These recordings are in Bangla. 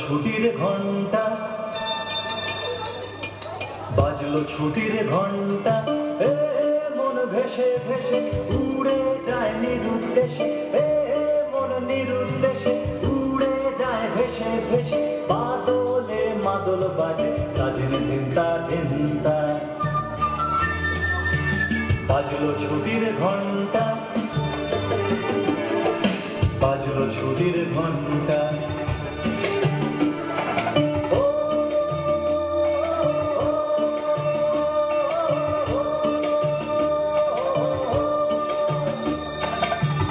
ছুটির ঘন্টা, বাজলো ছুটির ঘন্টা, মন ভেসে ভেসে উড়ে যায় নিরুদ্দেশে, মন নিরুদ্দেশে উড়ে যায় ভেসে ভেসে, বাদলে মাদল বাজে তাদের ধিনতা ধিনতা। বাজলো ছুটির ঘন্টা, বাজলো ছুটির ঘন্টা।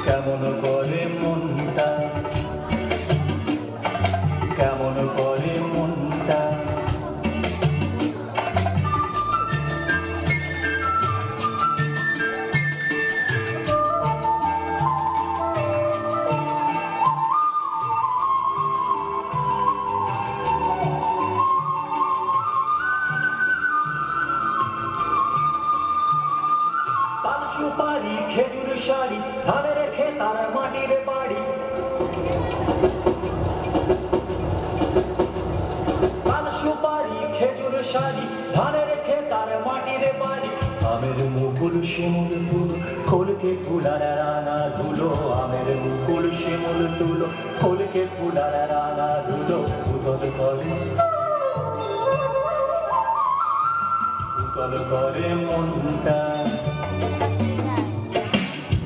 কেমন করে মনটা, কেমন করে মনটা, পান সুপারি খেজুর শাড়ি ধানের খেতার মাটির বাড়ি, পান সুপারি খেজুর শাড়ি ধানের খেতার মাটির বাড়ি। আমের মুকুল শিমুল তুলো খোলকে ফুলার রাঙা ধুলো, আমের মুকুল শিমুল তুলো খোলকে ফুলার রাঙা ধুলো। উতল করে, উতল করে মনটা,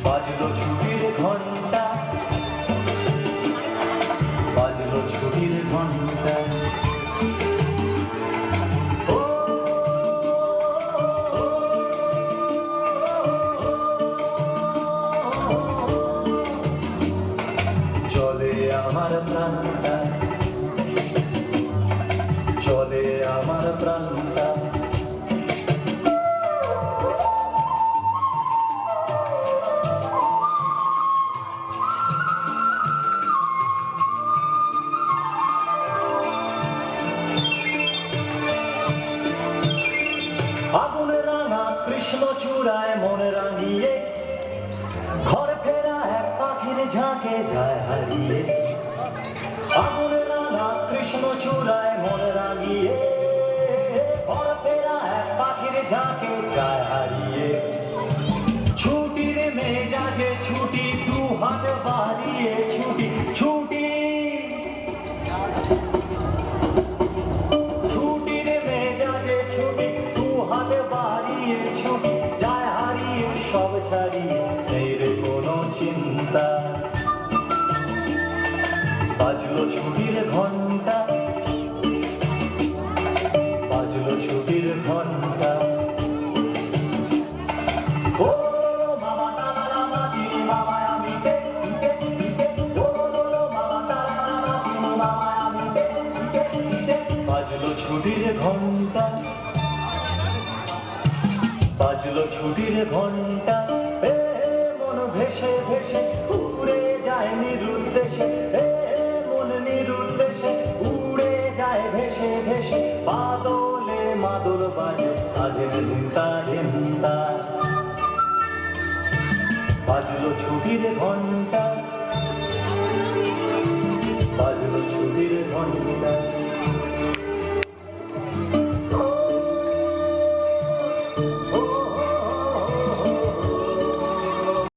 বাজলো ছুটির ঘন্টা, বাজলো ছুটির ঘন্টা। চলে আমার প্রাণটা, চলে আমার প্রাণটা, আগুন রাঙা কৃষ্ণ চূড়ায় মন রাঙিয়ে, ঘর ফেরা এক পাখির ঝাঁকে যায় হারিয়ে। আগুন রাঙা কৃষ্ণ চূড়ায় মন রাঙিয়ে, ঘর ফেরা এক পাখির ঝাঁকে যায় হারিয়ে। ছুটির মেজাজে ছুটি দু হাত বাড়িয়ে ছুটি, ছুটি ছুটির মেজাজে ছুটি দু হাত বাড়িয়ে ছুটি, যায় হারিয়ে সব ছাড়িয়ে নেই রে কোনো চিন্তা। বাজলো ছুটির ঘন্টা, বাজলো ছুটির ঘন্টা। ও মামা তারা রামা তিনি মামায় আমি কে কে কে, ও মামা তারা রামা তিনি মামায় আমি কে কে কে। বাজলো ছুটির ঘন্টা, বাজলো ছুটির ঘন্টা, মন ভেসে ভেসে উড়ে যায় নিরুদ্দেশে, মন নিরুদ্দেশে উড়ে যায় ভেসে ভেসে, বাদলে মাদল বাজে তাদের ধিনতা ধিনতা। বাজলো ছুটির ঘন্টা।